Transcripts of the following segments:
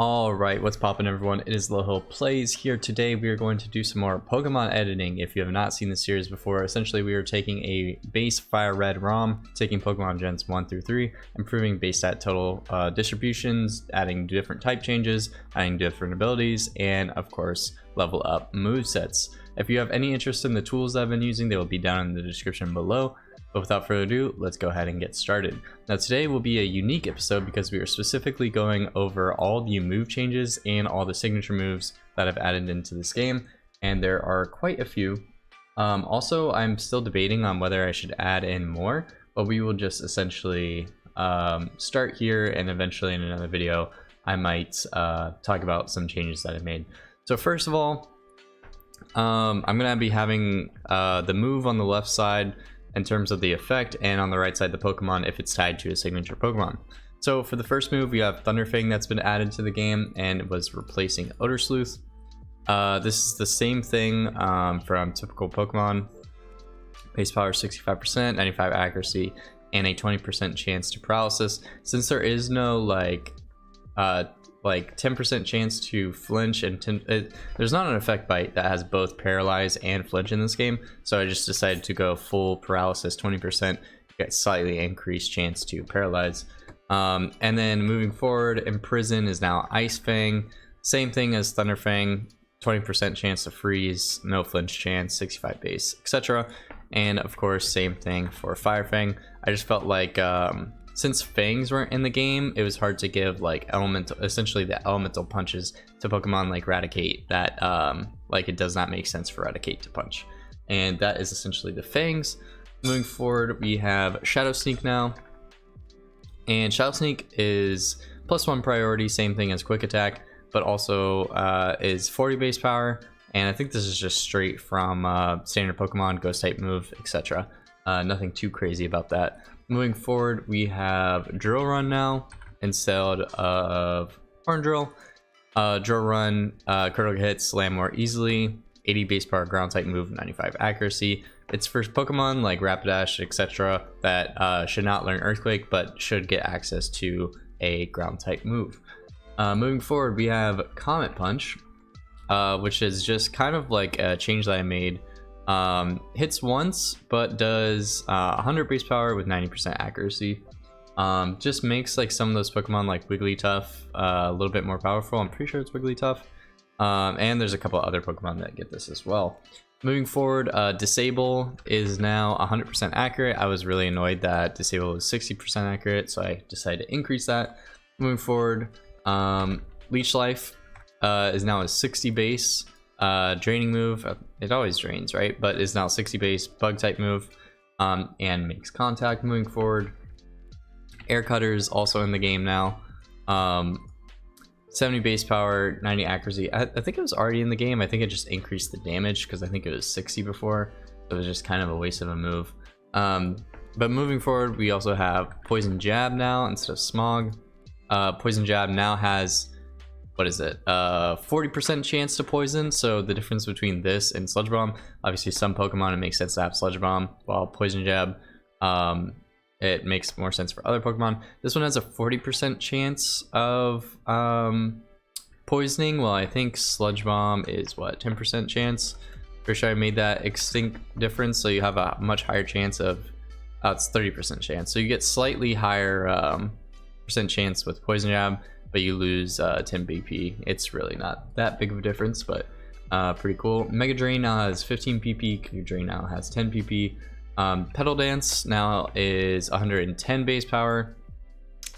Alright, what's poppin' everyone? It is Lohill Plays here. Today we are going to do some more Pokemon editing. If you have not seen the series before, essentially we are taking a base Fire Red ROM, taking Pokemon Gens 1 through 3, improving base stat total distributions, adding different type changes, adding different abilities, and of course level up movesets. If you have any interest in the tools that I've been using, they will be down in the description below. But without further ado, let's go ahead and get started. Now today will be a unique episode because we are specifically going over all the move changes and all the signature moves that I've added into this game, and there are quite a few. Also, I'm still debating on whether I should add in more, but we will just essentially start here, and eventually in another video I might talk about some changes that I made. So first of all, I'm going to be having the move on the left side in terms of the effect, and on the right side the Pokemon if it's tied to a signature Pokemon. So for the first move we have Thunderfang that's been added to the game, and it was replacing Odor Sleuth. This is the same thing from typical Pokemon. Base power 65%, 95 accuracy, and a 20% chance to paralysis. Since there is no like 10% chance to flinch, and there's not an effect bite that has both paralyze and flinch in this game, so I just decided to go full paralysis 20%, get slightly increased chance to paralyze. And then moving forward, Imprison is now Ice Fang, same thing as Thunderfang, 20% chance to freeze, no flinch chance, 65 base, etc. And of course same thing for Fire Fang. I just felt like since fangs weren't in the game, it was hard to give like essentially the elemental punches to Pokemon like Raticate that like it does not make sense for Raticate to punch. And that is essentially the fangs. Moving forward, we have Shadow Sneak now, and Shadow Sneak is +1 priority, same thing as Quick Attack, but also is 40 base power, and I think this is just straight from standard Pokemon, Ghost type move, etc. Nothing too crazy about that. Moving forward, we have Drill Run now instead of Horn Drill. Drill Run, critical hits slam more easily, 80 base power ground type move, 95 accuracy. It's for Pokemon like Rapidash, etc. that should not learn Earthquake but should get access to a ground type move. Moving forward, we have Comet Punch, which is just kind of like a change that I made. Hits once but does 100 base power with 90% accuracy. Just makes like some of those Pokemon like Wigglytuff a little bit more powerful. I'm pretty sure it's Wigglytuff. And there's a couple other Pokemon that get this as well. Moving forward, Disable is now 100% accurate. I was really annoyed that Disable was 60% accurate, so I decided to increase that. Moving forward, Leech Life is now a 60 base draining move. It always drains, right? But is now 60 base bug type move, and makes contact. Moving forward, Air Cutter is also in the game now. 70 base power, 90 accuracy. I think it was already in the game. I think it just increased the damage because I think it was 60 before. It was just kind of a waste of a move. But moving forward, we also have Poison Jab now instead of Smog. Poison Jab now has, what is it, 40% chance to poison. So the difference between this and Sludge Bomb, obviously some Pokemon it makes sense to have Sludge Bomb, while Poison Jab it makes more sense for other Pokemon. This one has a 40% chance of poisoning, while I think Sludge Bomb is what, 10% chance. Pretty sure I made that extinct difference, so you have a much higher chance of it's 30% chance, so you get slightly higher percent chance with Poison Jab, but you lose 10 BP. It's really not that big of a difference, but pretty cool. Mega Drain now has 15 PP, Mega Drain now has 10 PP. Petal Dance now is 110 base power.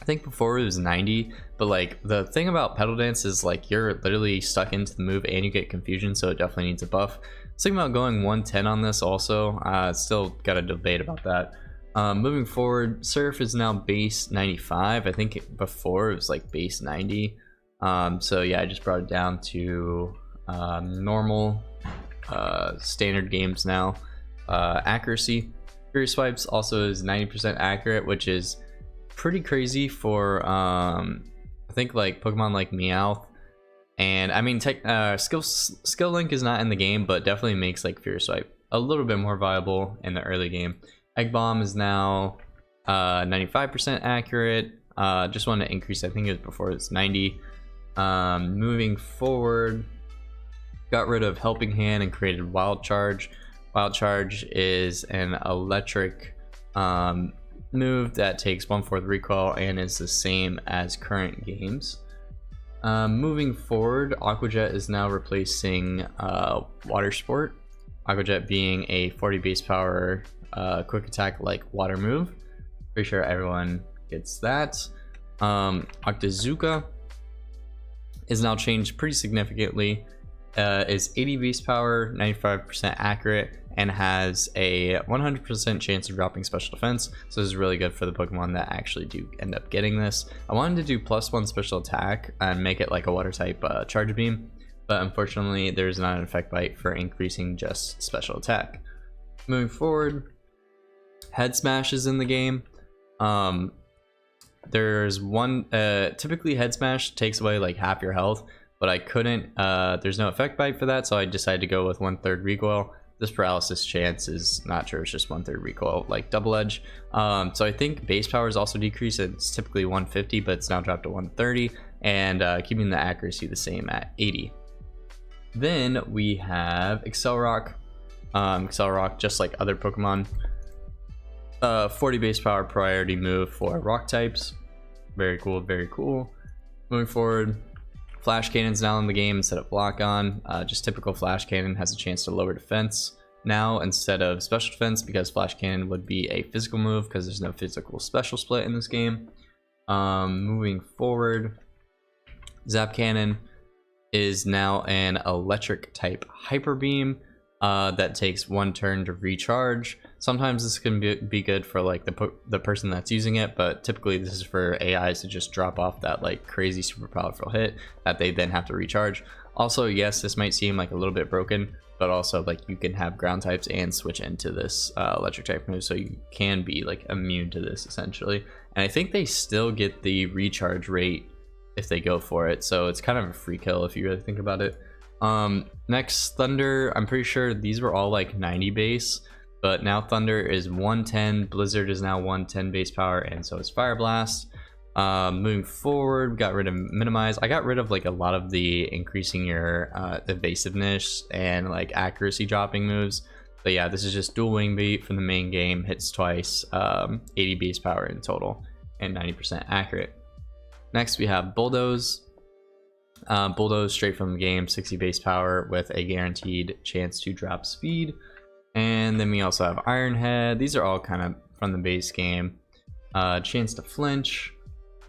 I think before it was 90, but like the thing about Petal Dance is like you're literally stuck into the move and you get confusion, so it definitely needs a buff. Thinking about going 110 on this also. Still got a debate about that. Moving forward, Surf is now base 95. I think before it was like base 90. So yeah, I just brought it down to normal standard games now. Accuracy, Fury Swipes also is 90% accurate, which is pretty crazy for I think like Pokemon like Meowth. And I mean Skill Link is not in the game, but definitely makes like Fury Swipe a little bit more viable in the early game. Egg Bomb is now 95% accurate. Just wanted to increase, I think it was before it's 90. Moving forward, got rid of Helping Hand and created Wild Charge. Wild Charge is an electric move that takes 1/4 recoil and is the same as current games. Moving forward, Aqua Jet is now replacing Water Sport. Aqua Jet being a 40 base power quick attack like water move. Pretty sure everyone gets that. Octazooka is now changed pretty significantly. Is 80 base power, 95% accurate, and has a 100% chance of dropping special defense. So this is really good for the Pokemon that actually do end up getting this. I wanted to do +1 special attack and make it like a water type charge beam, but unfortunately there's not an effect bite for increasing just special attack. Moving forward, Head Smash is in the game. There's one, typically Head Smash takes away like half your health, but I couldn't, there's no effect bite for that, so I decided to go with 1/3 recoil. This paralysis chance is not sure, it's just 1/3 recoil, like double edge. So I think base power is also decreased. It's typically 150, but it's now dropped to 130, and keeping the accuracy the same at 80. Then we have Excel Rock. Excel Rock, just like other Pokemon, 40 base power priority move for rock types. Very cool, very cool. Moving forward, Flash Cannon's now in the game instead of Lock On. Just typical Flash Cannon has a chance to lower defense now instead of special defense, because Flash Cannon would be a physical move because there's no physical special split in this game. Moving forward, Zap Cannon is now an electric type Hyper Beam that takes 1 turn to recharge. Sometimes this can be good for like the person that's using it, but typically this is for AIs to just drop off that like crazy super powerful hit that they then have to recharge. Also, yes, this might seem like a little bit broken, but also like you can have ground types and switch into this electric type move, so you can be like immune to this essentially. And I think they still get the recharge rate if they go for it, so it's kind of a free kill if you really think about it. Next, Thunder. I'm pretty sure these were all like 90 base, but now Thunder is 110. Blizzard is now 110 base power, and so is Fire Blast. Moving forward, we got rid of Minimize. I got rid of like a lot of the increasing your evasiveness and like accuracy dropping moves. But yeah, this is just Dual Wing Beat from the main game. Hits twice, 80 base power in total, and 90% accurate. Next, we have Bulldoze. Bulldoze straight from the game, 60 base power with a guaranteed chance to drop speed. And then we also have Iron Head. These are all kind of from the base game. Chance to flinch.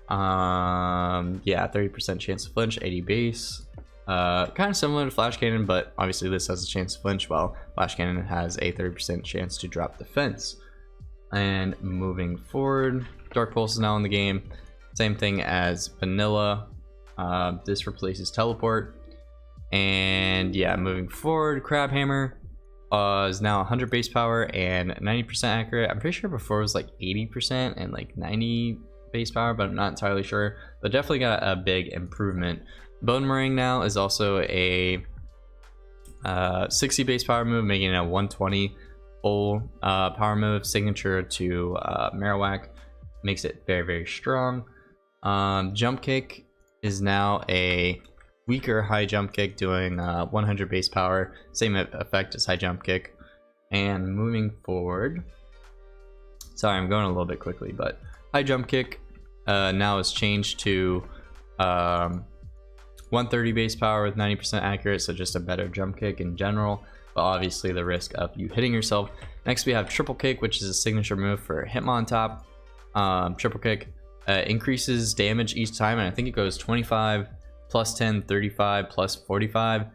Yeah, 30% chance to flinch, 80 base. Kind of similar to Flash Cannon, but obviously this has a chance to flinch, while Flash Cannon has a 30% chance to drop defense. And moving forward, Dark Pulse is now in the game. Same thing as Vanilla. This replaces Teleport. And yeah, moving forward, Crab Hammer is now 100 base power and 90% accurate. I'm pretty sure before it was like 80% and like 90 base power, but I'm not entirely sure. But definitely got a big improvement. Bone Meringue now is also a 60 base power move, making it a 120 full power move. Signature to Marowak, makes it very, very strong. Jump Kick is now a weaker high jump kick, doing 100 base power, same effect as high jump kick. And moving forward, sorry, I'm going a little bit quickly, but high jump kick now is changed to 130 base power with 90% accurate, so just a better jump kick in general, but obviously the risk of you hitting yourself. Next, we have Triple Kick, which is a signature move for Hitmontop. Triple Kick increases damage each time, and I think it goes 25 plus 10, 35 plus 45.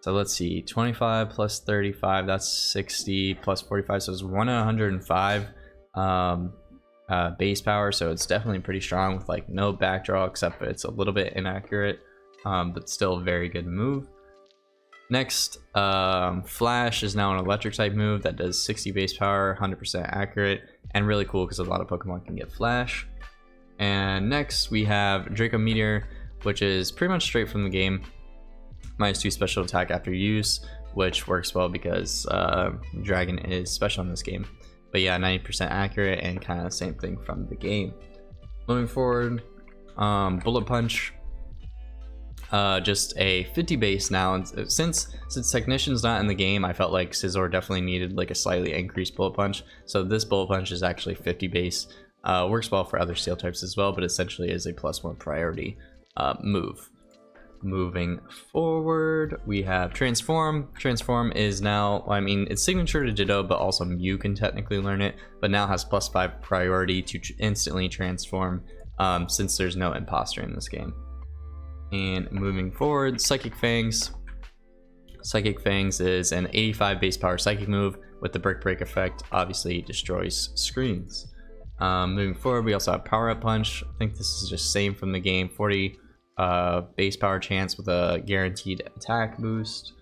So let's see, 25 plus 35, that's 60 plus 45, so it's 105 base power. So it's definitely pretty strong with like no backdraw, except for it's a little bit inaccurate, but still a very good move. Next, Flash is now an electric type move that does 60 base power, 100% accurate, and really cool because a lot of Pokemon can get Flash. And next we have Draco Meteor, which is pretty much straight from the game. -2 special attack after use, which works well because Dragon is special in this game. But yeah, 90% accurate and kind of the same thing from the game. Moving forward, Bullet Punch just a 50 base now. And since Technician's not in the game, I felt like Scizor definitely needed like a slightly increased bullet punch. So this bullet punch is actually 50 base. Works well for other steel types as well, but essentially is a +1 priority move. Moving forward, we have Transform. Transform is now, I mean, it's signature to Ditto, but also Mew can technically learn it, but now has +5 priority to instantly transform since there's no imposter in this game. And moving forward, Psychic Fangs. Psychic Fangs is an 85 base power psychic move with the Brick Break effect, obviously destroys screens. Moving forward, we also have Power Up Punch. I think this is just same from the game, 40 base power chance with a guaranteed attack boost.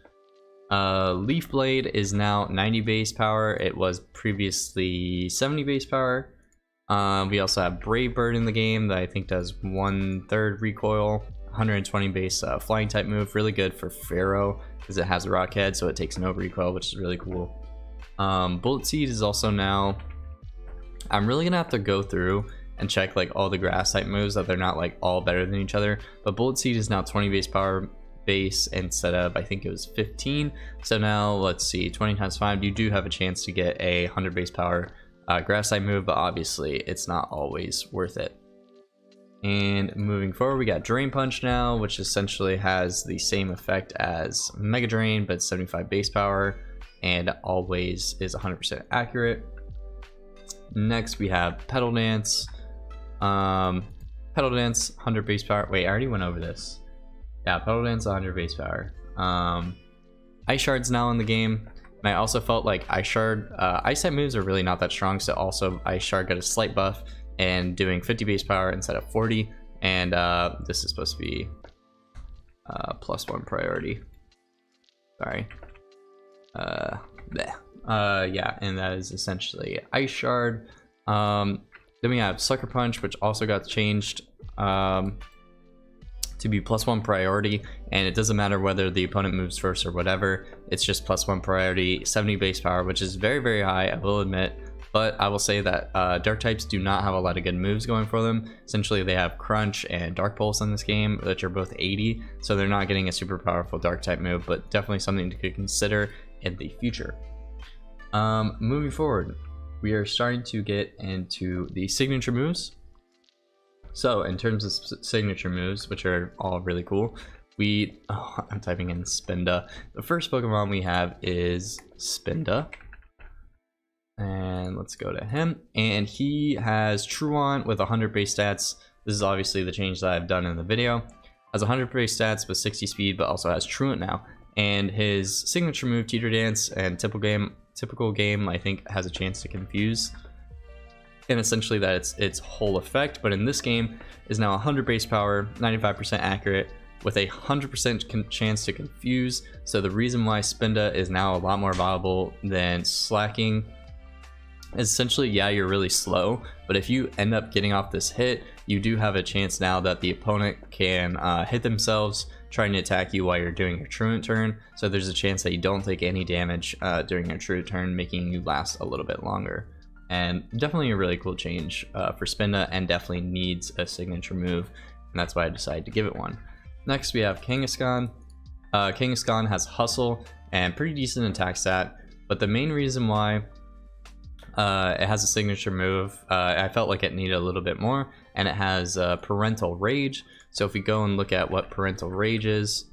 Leaf Blade is now 90 base power. It was previously 70 base power. We also have Brave Bird in the game that I think does 1/3 recoil, 120 base flying type move. Really good for Pharaoh because it has a rock head, so it takes no recoil, which is really cool. Bullet Seed is also now, I'm really gonna have to go through and check like all the grass type moves that they're not like all better than each other, but Bullet Seed is now 20 base power base instead of, I think it was 15. So now let's see, 20 times 5, you do have a chance to get a 100 base power grass type move, but obviously it's not always worth it. And moving forward, we got Drain Punch now, which essentially has the same effect as Mega Drain, but 75 base power and always is 100% accurate. Next we have Petal Dance. Petal Dance 100 base power. Wait, I already went over this. Yeah, Petal Dance 100 base power. Ice Shard's now in the game. And I also felt like Ice Shard, Ice type moves are really not that strong, so also Ice Shard got a slight buff and doing 50 base power instead of 40. And this is supposed to be +1 priority. Sorry. Yeah, and that is essentially Ice Shard. Then we have Sucker Punch, which also got changed to be +1 priority, and it doesn't matter whether the opponent moves first or whatever, it's just +1 priority, 70 base power, which is very, very high, I will admit. But I will say that dark types do not have a lot of good moves going for them. Essentially, they have Crunch and Dark Pulse in this game, which are both 80, so they're not getting a super powerful dark type move, but definitely something to consider in the future. Moving forward, we are starting to get into the signature moves. So in terms of signature moves, which are all really cool, I'm typing in Spinda. The first Pokemon we have is Spinda, and let's go to him. And he has Truant with 100 base stats. This is obviously the change that I've done in the video. Has 100 base stats with 60 speed, but also has Truant now. And his signature move, Teeter Dance, and typical game, I think, has a chance to confuse. And essentially that it's its whole effect, but in this game is now 100 base power, 95% accurate, with a 100% chance to confuse. So the reason why Spinda is now a lot more viable than Slacking is essentially, yeah, you're really slow, but if you end up getting off this hit, you do have a chance now that the opponent can hit themselves trying to attack you while you're doing your Truant turn. So there's a chance that you don't take any damage during your Truant turn, making you last a little bit longer. And definitely a really cool change for Spinda, and definitely needs a signature move, and that's why I decided to give it one. Next we have Kangaskhan. Kangaskhan has Hustle and pretty decent attack stat, but the main reason why it has a signature move, I felt like it needed a little bit more, and it has Parental Rage. So if we go and look at what Parental Rage is,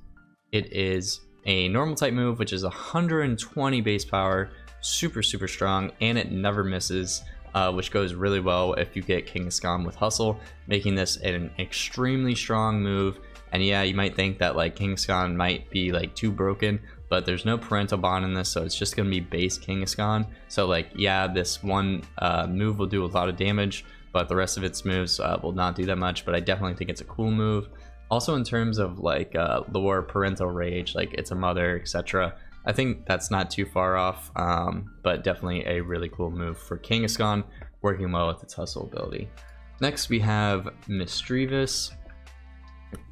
it is a normal type move, which is 120 base power, super strong, and it never misses, which goes really well if you get Kangaskhan with Hustle, making this an extremely strong move. And yeah, you might think that like Kangaskhan might be like too broken, but there's no parental bond in this, so it's just gonna be base Kangaskhan. So like, yeah, this one move will do a lot of damage, but the rest of its moves will not do that much. But I definitely think it's a cool move. Also in terms of like lore, Parental Rage, like it's a mother, etc. I think that's not too far off, but definitely a really cool move for Kangaskhan, working well with its Hustle ability. Next we have Misdreavus.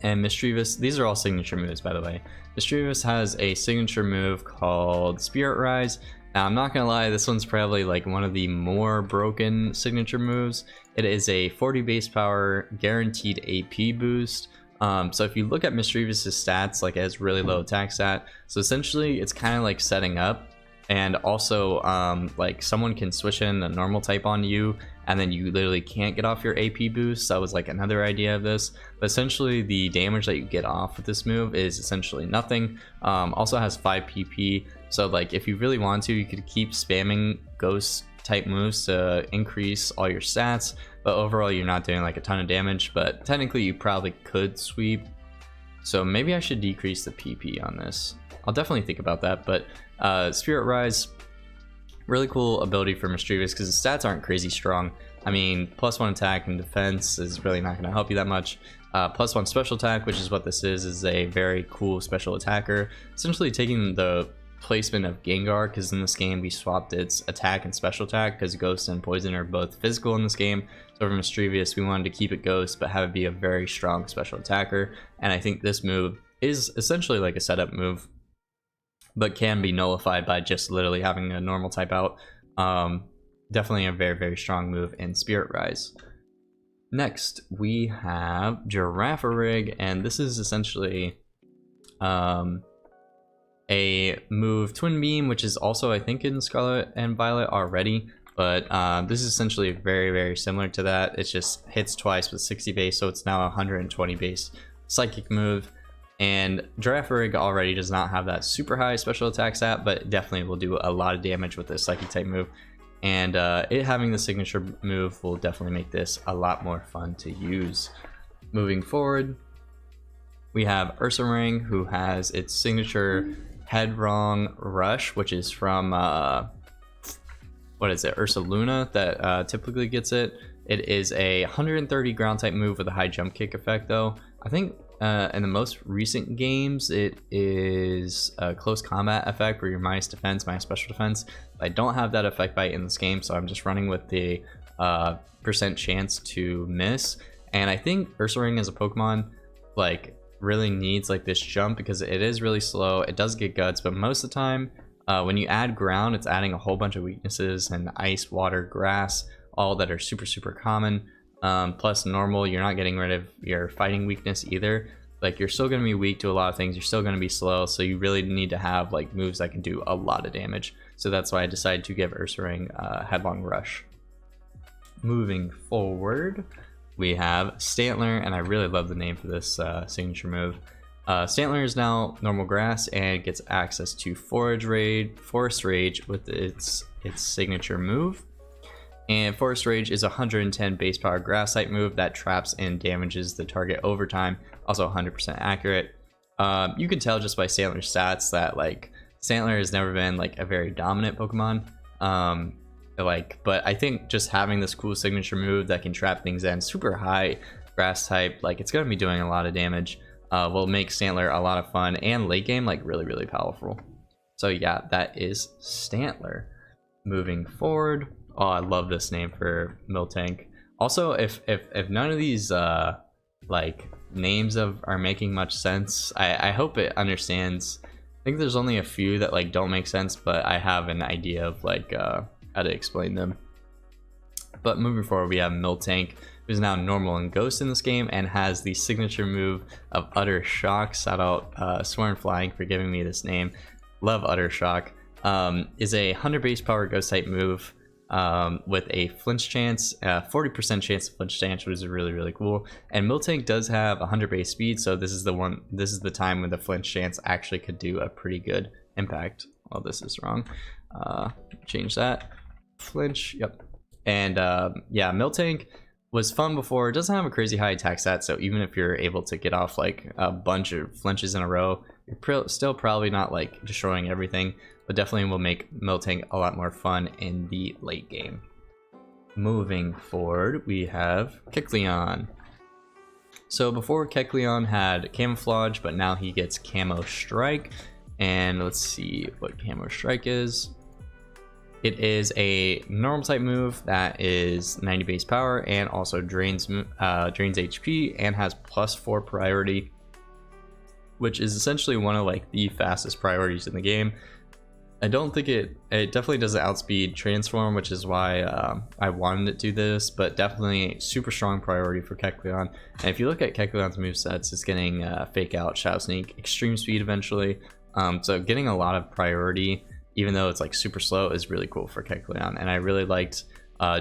And Misdreavus, these are all signature moves, by the way. Misdreavus has a signature move called Spirit Rise. Now, I'm not gonna lie, this one's probably like one of the more broken signature moves. It is a 40 base power guaranteed AP boost So if you look at Mischievous's stats, like it has really low attack stat. So essentially it's kind of like setting up, and also like someone can switch in a normal type on you and then you literally can't get off your AP boost. That was like another idea of this, but essentially the damage that you get off with this move is essentially nothing. Also has 5 PP, so like if you really want to, you could keep spamming ghost type moves to increase all your stats, but overall you're not doing like a ton of damage. But technically you probably could sweep, so maybe I should decrease the PP on this. I'll definitely think about that. But Spirit Rise, really cool ability for Mischievous because the stats aren't crazy strong. I mean, +1 attack and defense is really not going to help you that much. +1 special attack, which is what this is a very cool special attacker, essentially taking the placement of Gengar, because in this game we swapped its attack and special attack because Ghost and Poison are both physical in this game. So for Mischievous, we wanted to keep it Ghost but have it be a very strong special attacker, and I think this move is essentially like a setup move, but can be nullified by just literally having a normal type out. Definitely a very, very strong move in Spirit Rise. Next, we have Girafarig, and this is essentially a move Twin Beam, which is also I think in Scarlet and Violet already, but this is essentially very, very similar to that. It just hits twice with 60 base, so it's now 120 base psychic move. And Girafarig already does not have that super high special attack stat, but definitely will do a lot of damage with this psychic type move. And it having the signature move will definitely make this a lot more fun to use. Moving forward, we have Ursaring, who has its signature Headlong Rush, which is from what is it, Ursaluna, that typically gets it. It is a 130 ground type move with a high jump kick effect though. I think in the most recent games it is a close combat effect where you're minus defense, minus special defense. I don't have that effect bite in this game, so I'm just running with the % chance to miss. And I think Ursaring as a Pokemon like really needs like this jump because it is really slow. It does get guts, but most of the time when you add ground, it's adding a whole bunch of weaknesses, and ice, water, grass, all that are super, super common. Plus normal, you're not getting rid of your fighting weakness either. Like you're still going to be weak to a lot of things, you're still going to be slow, so you really need to have like moves that can do a lot of damage. So that's why I decided to give Ursaring Headlong Rush. Moving forward, we have Stantler, and I really love the name for this signature move. Stantler is now normal grass and gets access to Forest Rage with its signature move. And Forest Rage is a 110 base power grass type move that traps and damages the target over time, also 100% accurate. You can tell just by Stantler's stats that like Stantler has never been like a very dominant Pokemon. But I think just having this cool signature move that can trap things in super high grass type, like it's gonna be doing a lot of damage, will make Stantler a lot of fun and late game like really, really powerful. So yeah, that is Stantler. Moving forward, oh, I love this name for Miltank. Also, if none of these like names are making much sense, I hope it understands. I think there's only a few that like don't make sense, but I have an idea of like how to explain them. But moving forward, we have Miltank, who's now normal and ghost in this game and has the signature move of Utter Shock. Shout out SoarinFlying for giving me this name. Love Utter Shock. Is a 100 base power ghost type move with a flinch chance, 40% chance of flinch chance, which is really, really cool. And Miltank does have 100 base speed, so this is the time when the flinch chance actually could do a pretty good impact. Oh, this is wrong. Change that. Flinch, yep. And yeah, Miltank was fun before. It doesn't have a crazy high attack stat, so even if you're able to get off like a bunch of flinches in a row, you're still probably not like destroying everything, but definitely will make Miltank a lot more fun in the late game. Moving forward, we have Kecleon. So before, Kecleon had Camouflage, but now he gets Camo Strike. And let's see what Camo Strike is. It is a normal type move that is 90 base power and also drains HP and has +4 priority, which is essentially one of like the fastest priorities in the game. I don't think it definitely doesn't outspeed transform, which is why I wanted it to do this, but definitely super strong priority for Kecleon. And if you look at Kecleon's movesets, it's getting fake out, shadow sneak, extreme speed eventually. So getting a lot of priority, even though it's like super slow, is really cool for Kecleon. And I really liked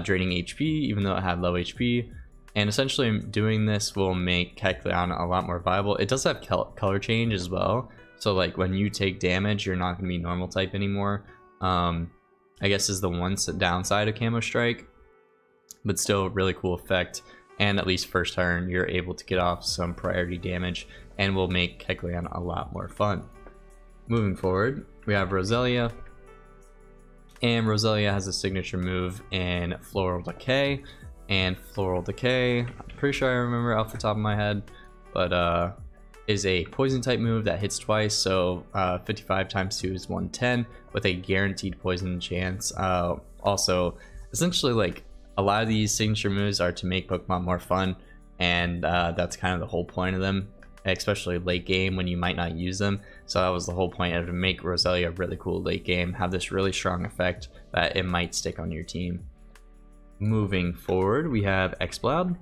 draining HP, even though it had low HP. And essentially doing this will make Kecleon a lot more viable. It does have color change as well. So like when you take damage, you're not going to be normal type anymore. I guess is the one downside of Camo Strike, but still a really cool effect. And at least first turn, you're able to get off some priority damage and will make Kecleon a lot more fun. Moving forward, we have Roselia. And Roselia has a signature move in Floral Decay. And Floral Decay, I'm pretty sure I remember off the top of my head, but is a poison type move that hits twice, so 55 times 2 is 110 with a guaranteed poison chance. Also, essentially, like, a lot of these signature moves are to make Pokemon more fun, and that's kind of the whole point of them, especially late game when you might not use them. So that was the whole point of to make Roselia really cool late game, have this really strong effect that it might stick on your team. Moving forward, we have Exploud.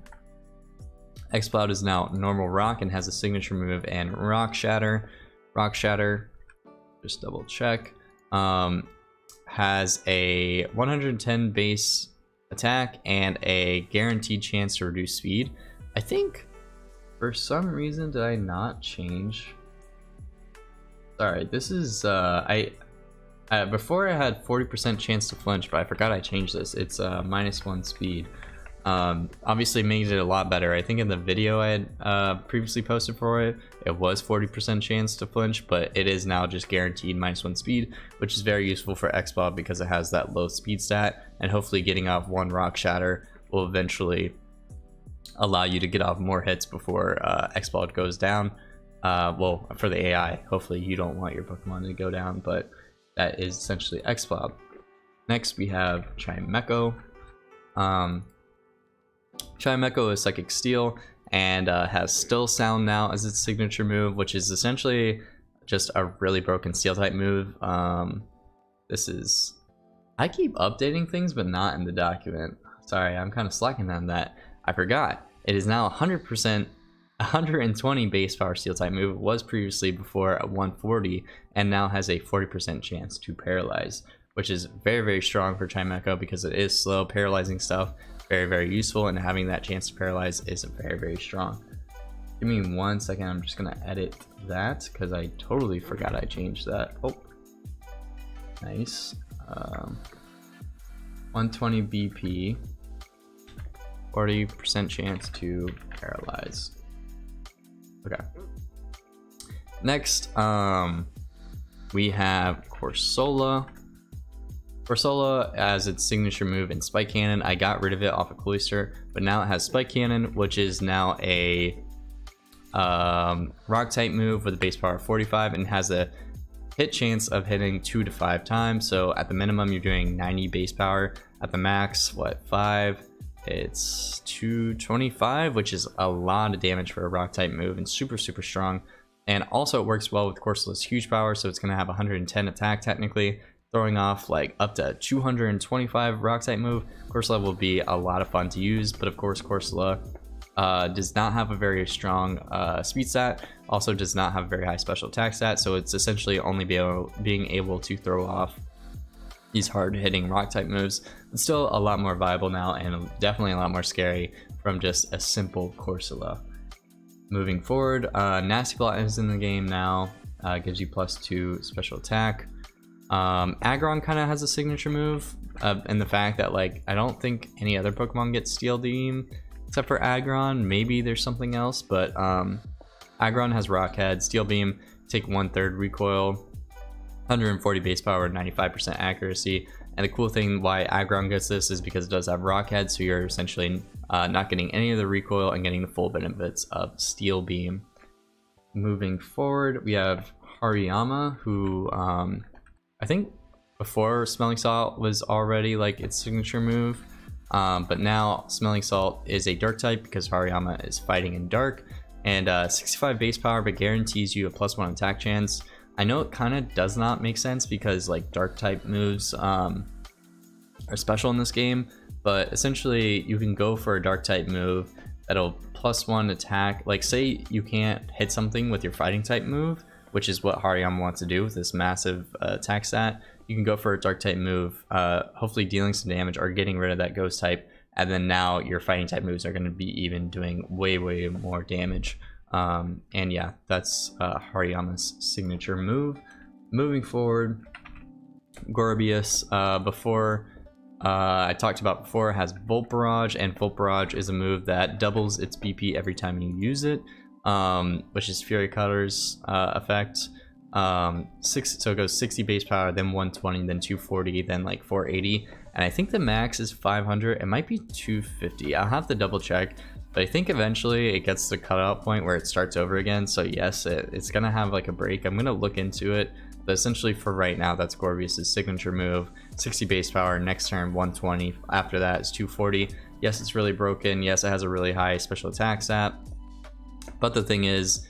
Exploud is now normal rock and has a signature move and Rock Shatter. Rock Shatter, just double check, has a 110 base attack and a guaranteed chance to reduce speed. I think for some reason did I not change? Sorry, this is before I had 40% chance to flinch, but I forgot I changed this. It's -1 speed. Obviously made it a lot better. I think in the video I had previously posted for it, it was 40% chance to flinch, but it is now just guaranteed -1 speed, which is very useful for Exploud because it has that low speed stat, and hopefully getting off one Rock Shatter will eventually allow you to get off more hits before Exploud goes down. Well, for the AI, hopefully you don't want your Pokemon to go down, but that is essentially Exploud. Next we have Chimecho. Chimecho is Psychic Steel and has Still Sound now as its signature move, which is essentially just a really broken Steel type move. This is, I keep updating things but not in the document. Sorry, I'm kind of slacking on that. I forgot. It is now 100%, 120 base power Steel type move. It was previously before a 140 and now has a 40% chance to paralyze, which is very, very strong for Chimecho because it is slow. Paralyzing stuff, very, very useful, and having that chance to paralyze is very, very strong. Give me 1 second, I'm just gonna edit that because I totally forgot I changed that. Oh, nice. 120 BP, 40% chance to paralyze. Okay. Next, we have Corsola. Corsola as its signature move in Spike Cannon. I got rid of it off of Cloyster, but now it has Spike Cannon, which is now a rock type move with a base power of 45 and has a hit chance of hitting 2 to 5 times. So at the minimum, you're doing 90 base power. At the max, what, 5? It's 225, which is a lot of damage for a rock type move and super, super strong. And also it works well with Corsola's huge power, so it's going to have 110 attack technically, throwing off like up to 225 rock type move. Corsola will be a lot of fun to use, but of course Corsola does not have a very strong speed stat, also does not have a very high special attack stat, so it's essentially only being able to throw off these hard hitting rock type moves, but still a lot more viable now and definitely a lot more scary from just a simple Corsola. Moving forward, Nasty Plot is in the game now, gives you +2 special attack. Aggron kind of has a signature move, and the fact that like I don't think any other Pokemon get Steel Beam except for Aggron. Maybe there's something else, but Aggron has Rock Head, Steel Beam, take 1/3 recoil, 140 base power, 95% accuracy. And the cool thing why Aggron gets this is because it does have Rock Head, so you're essentially not getting any of the recoil and getting the full benefits of Steel Beam. Moving forward, we have Hariyama, who I think before Smelling Salt was already like its signature move, but now Smelling Salt is a dark type because Hariyama is fighting in dark, and 65 base power but guarantees you a +1 attack chance. I know it kind of does not make sense because like dark type moves are special in this game, but essentially you can go for a dark type move that'll +1 attack. Like say you can't hit something with your fighting type move, which is what Hariyama wants to do with this massive attack stat. You can go for a dark type move, hopefully dealing some damage or getting rid of that ghost type, and then now your fighting type moves are going to be even doing way more damage. And yeah, that's Hariyama's signature move. Moving forward, Gorbius, before I talked about before, has Volt Barrage, and Volt Barrage is a move that doubles its BP every time you use it, which is Fury Cutter's effect. So it goes 60 base power, then 120, then 240, then like 480, and I think the max is 500. It might be 250. I'll have to double check, but I think eventually it gets to the cutout point where it starts over again. So yes, it's gonna have like a break. I'm gonna look into it, but essentially for right now, that's Gorbius' signature move. 60 base power, next turn 120, after that is 240. Yes, it's really broken. Yes, it has a really high special attack stat, but the thing is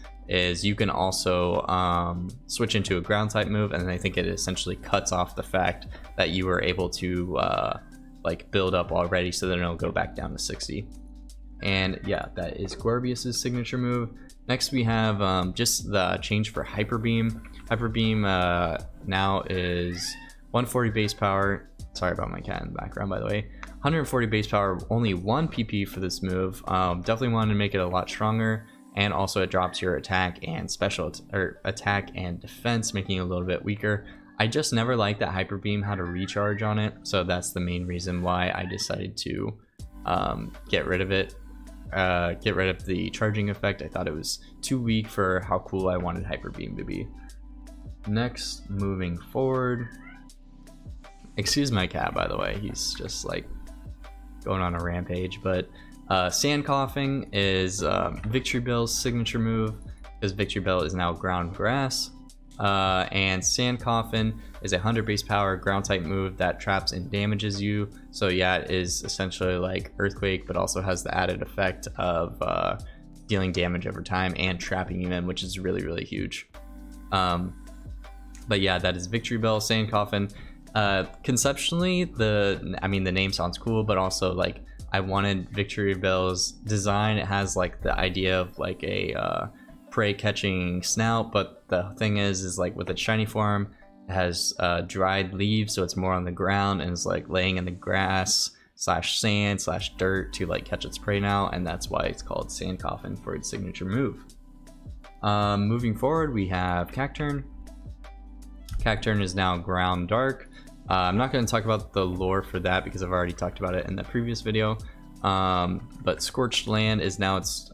you can also switch into a ground type move, and I think it essentially cuts off the fact that you were able to like build up already, so then it'll go back down to 60. And yeah, that is Gorbius' signature move. Next we have just the change for Hyper Beam. Hyper Beam now is 140 base power. Sorry about my cat in the background, by the way. 140 base power, only 1 PP for this move. Definitely wanted to make it a lot stronger, and also it drops your attack and attack and defense, making it a little bit weaker. I just never liked that Hyper Beam had a recharge on it, so that's the main reason why I decided to get rid of it. Get rid of the charging effect. I thought it was too weak for how cool I wanted Hyper Beam to be. Next, moving forward, excuse my cat, by the way, he's just like going on a rampage. But Sand Coughing is Victory Bell's signature move, because Victory Bell is now ground grass. And Sand Coffin is a 100 base power ground type move that traps and damages you. So yeah, it is essentially like Earthquake, but also has the added effect of dealing damage over time and trapping you in, which is really huge. But yeah, that is Victory Bell, Sand Coffin. Conceptually, the name sounds cool, but also like I wanted Victory Bell's design. It has like the idea of like a prey catching snout, but the thing is like with its shiny form, it has dried leaves, so it's more on the ground and is like laying in the grass slash sand slash dirt to like catch its prey now, and that's why it's called Sand Coffin for its signature move. Moving forward, we have Cacturn. Cacturn is now ground dark. I'm not going to talk about the lore for that because I've already talked about it in the previous video, but Scorched Land is now its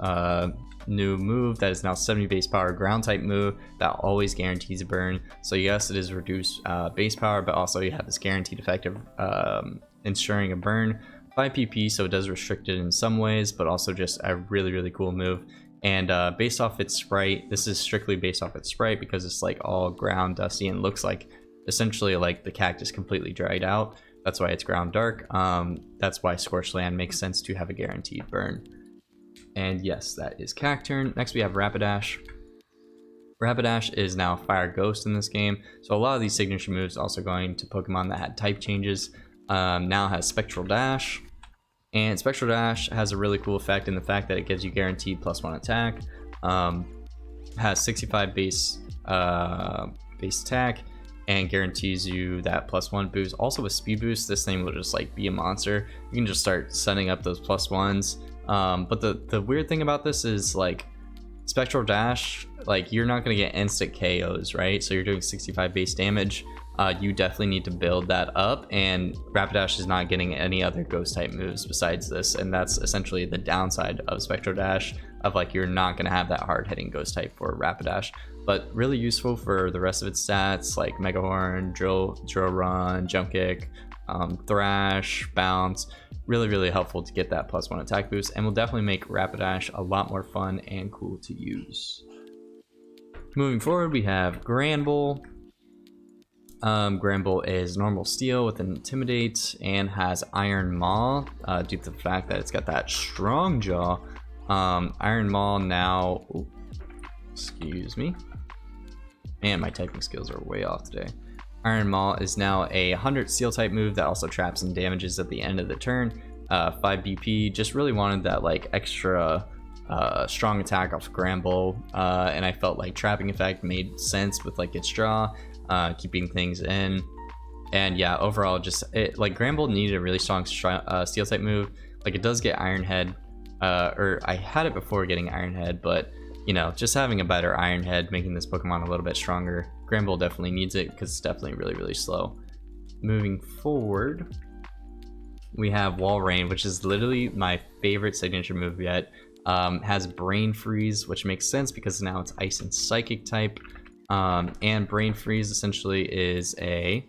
new move that is now 70 base power ground type move that always guarantees a burn. So yes, it is reduced base power, but also you have this guaranteed effect of ensuring a burn 5 PP, so it does restrict it in some ways, but also just a really cool move. And based off its sprite, this is strictly based off its sprite because it's like all ground dusty and looks like essentially like the cactus completely dried out. That's why it's ground dark. That's why Scorched Land makes sense to have a guaranteed burn. And yes, that is Cacturn. Next we have Rapidash. Rapidash is now Fire Ghost in this game, so a lot of these signature moves also going to Pokemon that had type changes. Now has Spectral Dash, and Spectral Dash has a really cool effect in the fact that it gives you guaranteed +1 attack. Has 65 base attack and guarantees you that +1 boost. Also with speed boost, this thing will just like be a monster. You can just start setting up those +1s. But the weird thing about this is like Spectral Dash, like you're not going to get instant KOs, right? So you're doing 65 base damage. You definitely need to build that up, and Rapidash is not getting any other ghost type moves besides this, and that's essentially the downside of Spectral Dash, of like you're not going to have that hard hitting ghost type for Rapidash, but really useful for the rest of its stats like Mega Horn, Drill Run, Jump Kick, Thrash, Bounce. Really helpful to get that +1 attack boost, and will definitely make Rapidash a lot more fun and cool to use. Moving forward, we have Granbull. Granbull is normal steel with an Intimidate and has Iron Maw due to the fact that it's got that strong jaw. Iron Maw now, excuse me. Man, my typing skills are way off today. Iron Maul is now a 100 steel type move that also traps and damages at the end of the turn. 5 BP. Just really wanted that like extra strong attack off Gramble, and I felt like trapping effect made sense with like its draw, keeping things in. And yeah, overall, just like Gramble needed a really strong steel type move. Like it does get Iron Head, or I had it before getting Iron Head, but you know, just having a better Iron Head, making this Pokemon a little bit stronger. Gramble definitely needs it because it's definitely really slow. Moving forward, we have Wall Rain, which is literally my favorite signature move yet. Has Brain Freeze, which makes sense because now it's Ice and Psychic type. And Brain Freeze essentially is a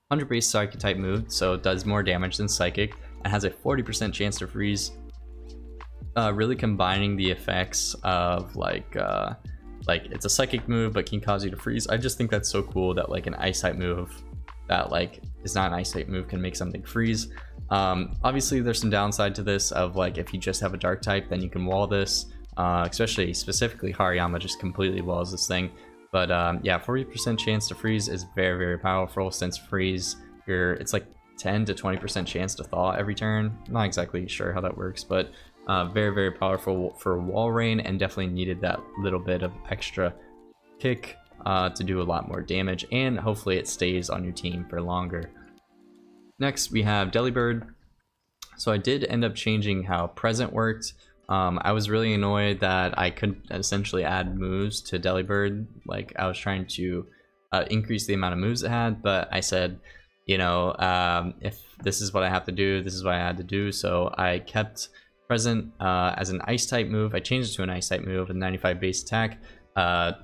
100 base Psychic type move, so it does more damage than Psychic and has a 40% chance to freeze. Really combining the effects of like it's a Psychic move but can cause you to freeze. I just think that's so cool that like an Ice type move that like is not an Ice type move can make something freeze. Obviously there's some downside to this of like if you just have a Dark type, then you can wall this, especially specifically Hariyama just completely walls this thing. But yeah, 40% chance to freeze is very powerful, since freeze it's like 10 to 20% chance to thaw every turn. Not exactly sure how that works, but very powerful for Wall Rain, and definitely needed that little bit of extra kick to do a lot more damage, and hopefully it stays on your team for longer. Next we have Delibird. So I did end up changing how Present worked. I was really annoyed that I couldn't essentially add moves to Delibird. Like I was trying to increase the amount of moves it had, but I said, you know, if this is what I have to do, this is what I had to do. So I kept Present as an Ice type move. I changed it to an Ice type move with 95 base attack.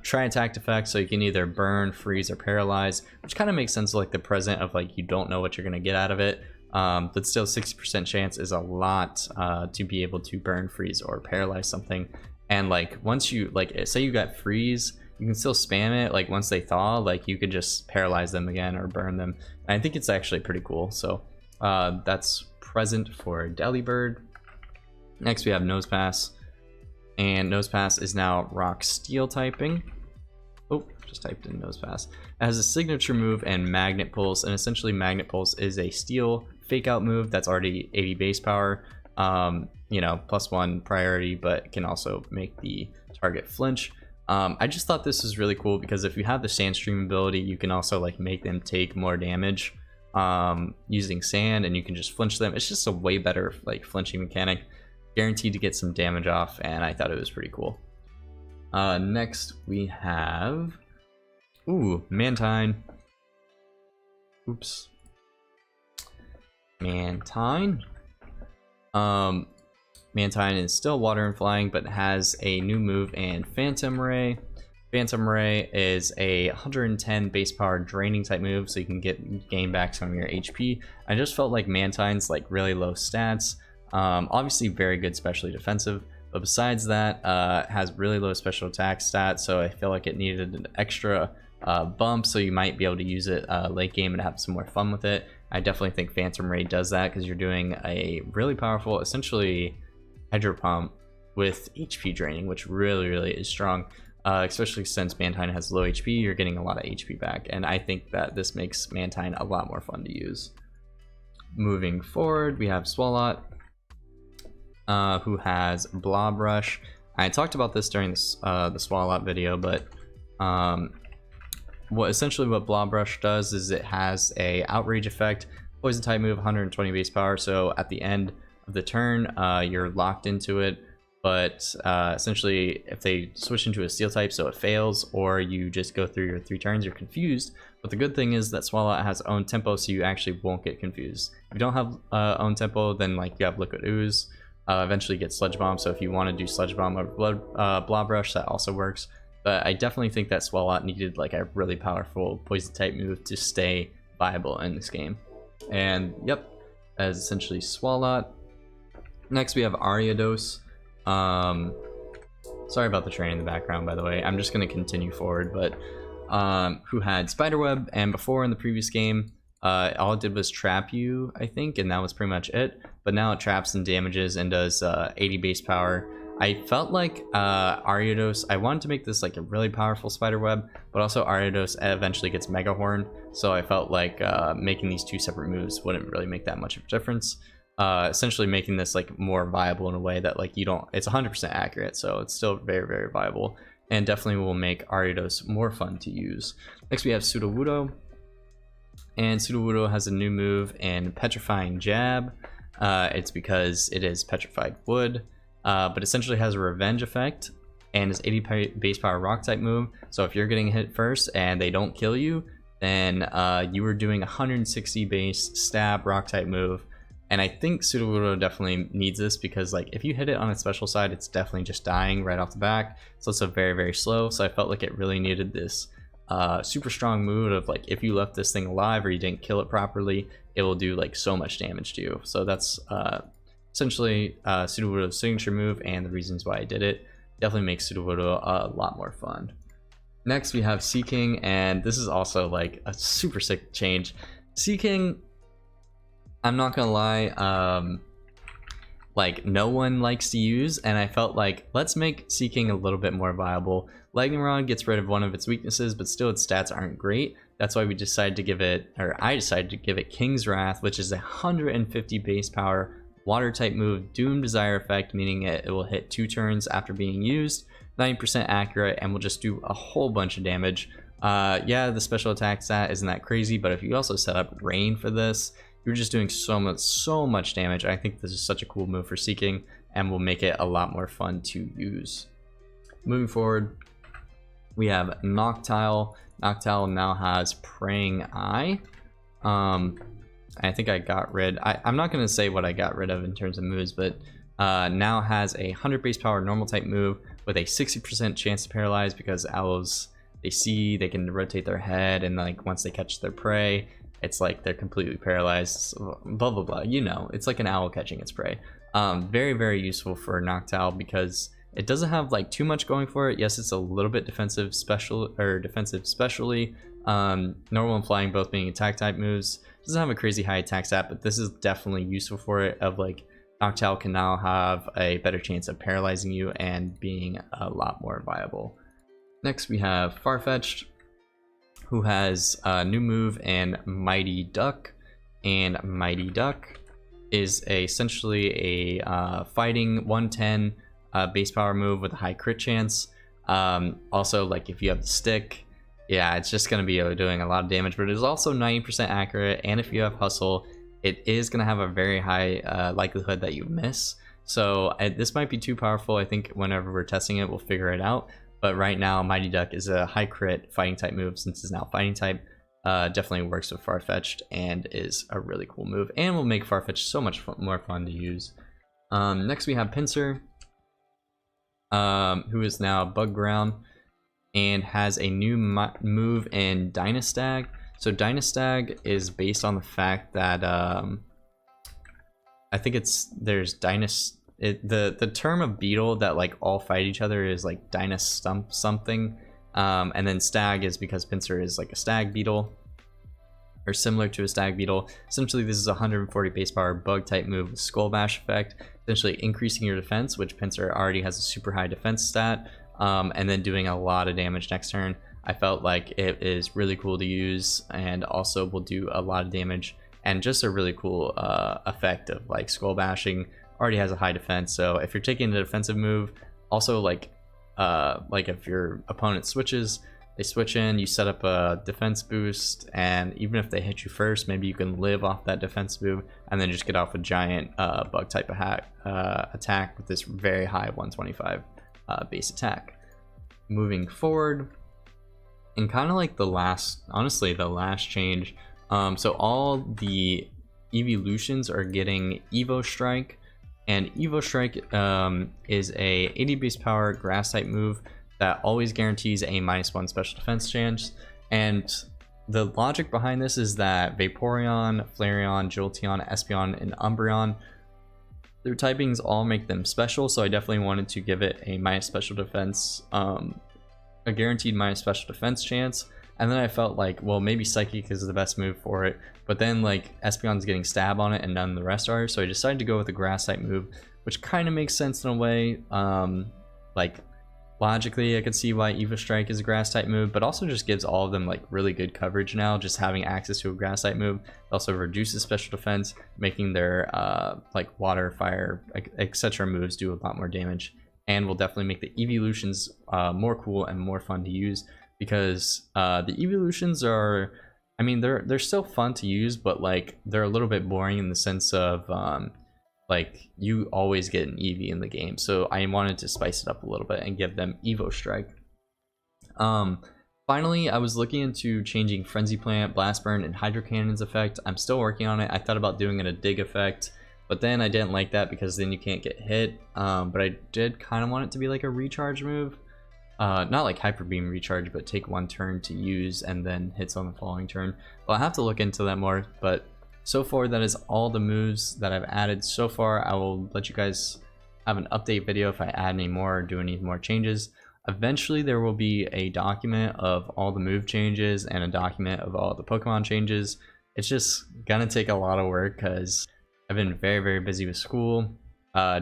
Tri-attacked effect, so you can either burn, freeze, or paralyze, which kind of makes sense, like the Present of like you don't know what you're gonna get out of it. But still 60% chance is a lot to be able to burn, freeze, or paralyze something. And like once you like say you got freeze, you can still spam it. Like once they thaw, like you could just paralyze them again or burn them. And I think it's actually pretty cool. So that's Present for Delibird. Next we have Nosepass, and Nosepass is now Rock Steel typing. Oh, just typed in Nosepass. It has a signature move and Magnet Pulse, and essentially Magnet Pulse is a Steel Fake Out move that's already 80 base power. You know, +1 priority, but can also make the target flinch. I just thought this was really cool because if you have the Sandstream ability, you can also like make them take more damage using sand, and you can just flinch them. It's just a way better like flinching mechanic, guaranteed to get some damage off, and I thought it was pretty cool. Next we have Mantine. Oops. Mantine. Mantine is still water and flying, but has a new move in Phantom Ray. Phantom Ray is a 110 base power draining type move, so you can gain back some of your HP. I just felt like Mantine's like really low stats. Obviously very good specially defensive, but besides that, has really low special attack stats, so I feel like it needed an extra bump, so you might be able to use it late game and have some more fun with it. I definitely think Phantom Ray does that because you're doing a really powerful, essentially Hydro Pump with HP draining, which really is strong, especially since Mantine has low HP. You're getting a lot of HP back, and I think that this makes Mantine a lot more fun to use. Moving forward, we have Swalot, who has Blob Rush. I talked about this during this, the Swalot video, but what Blob Rush does is it has a outrage effect, poison type move, 120 base power, so at the end of the turn you're locked into it, but essentially if they switch into a steel type, so it fails, or you just go through your 3 turns, you're confused. But the good thing is that Swalot has own tempo, so you actually won't get confused. If you don't have own tempo, then like you have Liquid Ooze, eventually get Sludge Bomb, so if you want to do Sludge Bomb or Blob Rush, that also works. But I definitely think that Swalot needed like a really powerful poison type move to stay viable in this game. And yep, that is essentially Swalot. Next we have Ariados. Sorry about the train in the background, by the way. I'm just going to continue forward, but who had Spiderweb, and before in the previous game, all it did was trap you, I think, and that was pretty much it. But now it traps and damages and does 80 base power. I felt like Ariados, I wanted to make this like a really powerful spider web, but also Ariados eventually gets Mega Horn, so I felt like making these two separate moves wouldn't really make that much of a difference. Essentially making this like more viable in a way that like you don't, it's 100% accurate, so it's still very, very viable, and definitely will make Ariados more fun to use. Next we have Sudowoodo, and Sudowoodo has a new move and Petrifying Jab. It's because it is petrified wood, but essentially has a revenge effect and is 80 base power rock type move. So if you're getting hit first and they don't kill you, then you were doing 160 base stab rock type move. And I think Sudowoodo definitely needs this because like if you hit it on its special side, it's definitely just dying right off the back. So it's a very, very slow. So I felt like it really needed this super strong move of like if you left this thing alive or you didn't kill it properly, it will do like so much damage to you. So that's essentially Sudowoodo's signature move and the reasons why I did it. Definitely makes Sudowoodo a lot more fun. Next we have Seaking, and this is also like a super sick change. Seaking, I'm not gonna lie, like no one likes to use, and I felt like let's make Seaking a little bit more viable. Lightning Rod gets rid of one of its weaknesses, but still its stats aren't great. That's why we decided to give it, or I decided to give it King's Wrath, which is a 150 base power water type move, Doom Desire effect, meaning it will hit 2 turns after being used, 90% accurate, and will just do a whole bunch of damage. Yeah, the special attack stat isn't that crazy, but if you also set up Rain for this, you're just doing so much damage. I think this is such a cool move for Seaking and will make it a lot more fun to use. Moving forward, we have Noctile. Noctile now has Praying Eye. I think I got rid, I'm not going to say what I got rid of in terms of moves, but now has a 100 base power normal type move with a 60% chance to paralyze because owls, they can rotate their head, and like once they catch their prey, it's like they're completely paralyzed, blah blah blah, you know, it's like an owl catching its prey. Very, very useful for Noctile because it doesn't have like too much going for it. Yes, it's a little bit defensive specially. Normal and flying both being attack type moves. Doesn't have a crazy high attack stat, but this is definitely useful for it, of like Noctile can now have a better chance of paralyzing you and being a lot more viable. Next we have Farfetch'd, who has a new move and Mighty Duck, and Mighty Duck is essentially a fighting 110 base power move with a high crit chance. Also, like if you have the stick, yeah, it's just going to be doing a lot of damage, but it is also 90% accurate, and if you have Hustle, it is going to have a very high likelihood that you miss. So this might be too powerful. I think whenever we're testing it, we'll figure it out. But right now, Mighty Duck is a high crit fighting type move since it's now fighting type. Definitely works with Farfetch'd and is a really cool move, and will make Farfetch'd so much more fun to use. Next we have Pinsir, who is now Bug Ground and has a new move in Dynastag. So Dynastag is based on the fact that I think there's the term of beetle that like all fight each other is like Dynastump something, and then stag is because Pinsir is like a stag beetle or similar to a stag beetle. Essentially this is a 140 base power bug type move with Skull Bash effect, essentially increasing your defense, which Pinsir already has a super high defense stat, and then doing a lot of damage next turn. I felt like it is really cool to use and also will do a lot of damage, and just a really cool effect of like Skull Bashing. Already has a high defense, so if you're taking the defensive move, also like if your opponent switches, they switch in, you set up a defense boost, and even if they hit you first, maybe you can live off that defense move and then just get off a giant bug type of attack with this very high 125 base attack. Moving forward, and kind of like the last change, so all the evolutions are getting Evo Strike, and Evo Strike is a 80 base power grass type move that always guarantees a -1 special defense chance. And the logic behind this is that Vaporeon, Flareon, Jolteon, Espeon, and Umbreon, their typings all make them special, so I definitely wanted to give it a minus special defense, a guaranteed minus special defense chance. And then I felt like, well, maybe Psychic is the best move for it, but then like Espeon's getting stab on it and none of the rest are, so I decided to go with a grass type move which kind of makes sense in a way. Like logically, I could see why Evo Strike is a grass type move, but also just gives all of them like really good coverage now. Just having access to a grass type move. It also reduces special defense, making their like water, fire, etc. moves do a lot more damage, and will definitely make the evolutions more cool and more fun to use, because the evolutions are, I mean, they're still fun to use, but like they're a little bit boring in the sense of like you always get an EV in the game, so I wanted to spice it up a little bit and give them Evo Strike. Finally, I was looking into changing Frenzy Plant, Blast Burn, and Hydro Cannon's effect. I'm still working on it. I thought about doing it a dig effect, but then I didn't like that because then you can't get hit. But I did kind of want it to be like a recharge move. Not like Hyper Beam recharge, but take one turn to use and then hits on the following turn. Well, I have to look into that more, but so far that is all the moves that I've added so far. I will let you guys have an update video if I add any more or do any more changes. Eventually there will be a document of all the move changes and a document of all the Pokemon changes. It's just gonna take a lot of work because I've been very busy with school.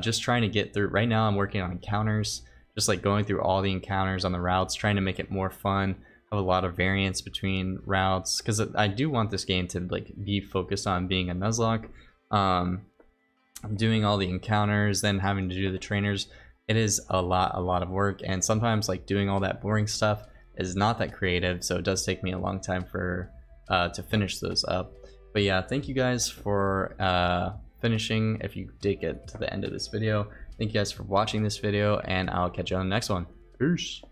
Just trying to get through. Right now I'm working on encounters, just like going through all the encounters on the routes, trying to make it more fun, have a lot of variance between routes, because I do want this game to like be focused on being a Nuzlocke. I'm doing all the encounters, then having to do the trainers. It is a lot of work, and sometimes like doing all that boring stuff is not that creative, so it does take me a long time for to finish those up. But yeah, thank you guys for finishing if you did get to the end of this video. Thank you guys for watching this video, and I'll catch you on the next one. Peace.